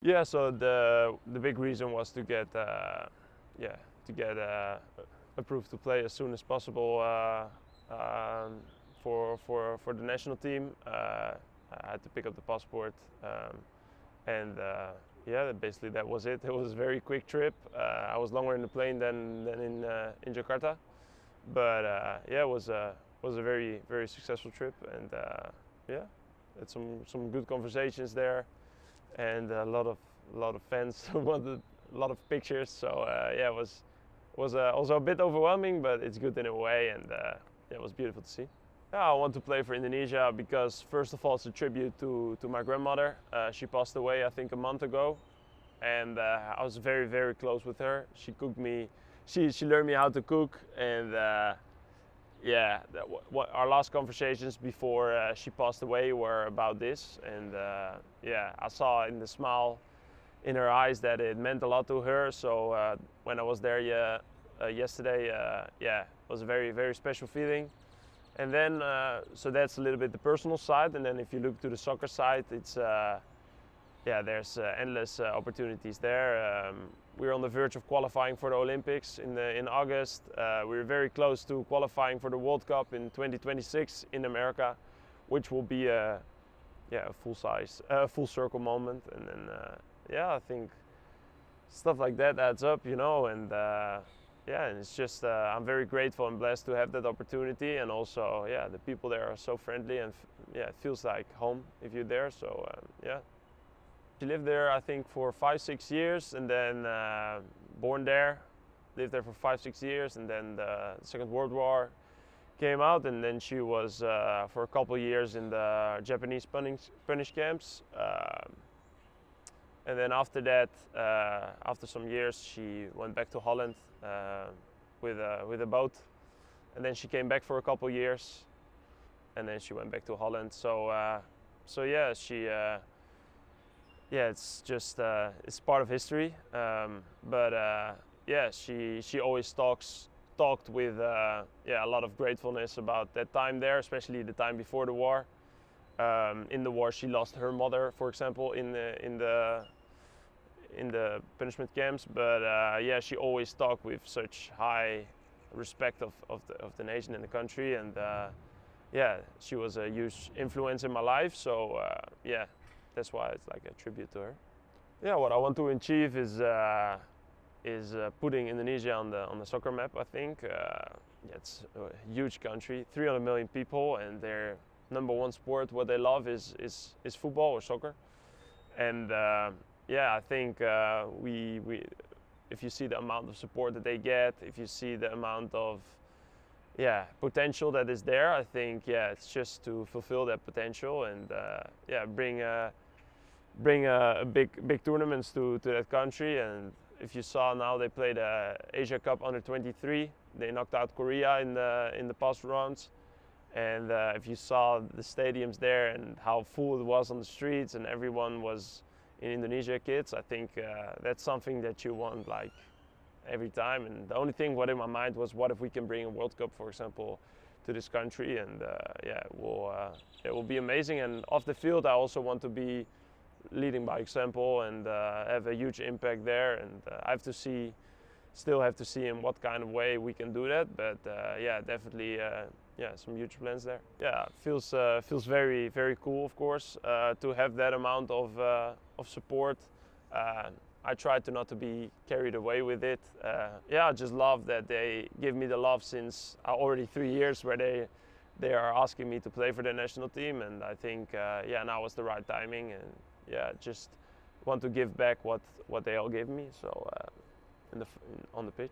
Yeah, so the big reason was to get approved to play as soon as possible for the national team. I had to pick up the passport, and yeah, basically that was it. It was a very quick trip. I was longer in the plane than in Jakarta, but yeah, it was a very successful trip, and yeah, had some good conversations there, and a lot of fans wanted a lot of pictures. So yeah, it was also a bit overwhelming, but it's good in a way, and yeah, it was beautiful to see. Yeah, I want to play for Indonesia because first of all, it's a tribute to my grandmother. She passed away, I think, a month ago, and I was very close with her. She cooked me. She learned me how to cook, and yeah, our last conversations before she passed away were about this, and yeah, I saw in the smile in her eyes that it meant a lot to her. So when I was there yesterday, yeah, it was a very special feeling. And then so that's a little bit the personal side, and then if you look to the soccer side, it's yeah, there's endless opportunities there. We're on the verge of qualifying for the Olympics in August. We're very close to qualifying for the World Cup in 2026 in America, which will be a full circle moment. And then yeah, I think stuff like that adds up, you know. And yeah, and it's just I'm very grateful and blessed to have that opportunity. And also, yeah, the people there are so friendly, and yeah, it feels like home if you're there. So yeah. She lived there, I think, for 5-6 years, and then born there, lived there for 5-6 years, and then the Second World War came out, and then she was for a couple of years in the Japanese punish camps, and then after that, after some years, she went back to Holland with a boat, and then she came back for a couple of years, and then she went back to Holland. So so yeah, she. Yeah, it's just it's part of history. But yeah, she always talked with yeah, a lot of gratefulness about that time there, especially the time before the war. In the war, she lost her mother, for example, in the punishment camps. But yeah, she always talked with such high respect of the nation and the country, and yeah, she was a huge influence in my life. So yeah. That's why it's like a tribute to her. Yeah, what I want to achieve is putting Indonesia on the soccer map. I think yeah, it's a huge country, 300 million people, and their number one sport, what they love, is football or soccer. And yeah, I think we if you see the amount of support that they get, if you see the amount of yeah, potential that is there, I think yeah, it's just to fulfill that potential and yeah, bring big tournaments to that country. And if you saw now, they played the Asia Cup under 23. They knocked out Korea in the past rounds. And if you saw the stadiums there and how full it was on the streets, and everyone was in Indonesia kids, I think that's something that you want like every time. And the only thing what in my mind was, what if we can bring a World Cup, for example, to this country? And yeah, it will be amazing. And off the field, I also want to be leading by example and have a huge impact there. And still have to see in what kind of way we can do that. But yeah, definitely yeah, some huge plans there. Yeah, it feels very cool, of course, to have that amount of support. I try to not to be carried away with it. Yeah, I just love that they give me the love since already 3 years, where they are asking me to play for the national team, and I think yeah, now was the right timing, and yeah, just want to give back what they all gave me. So on the pitch.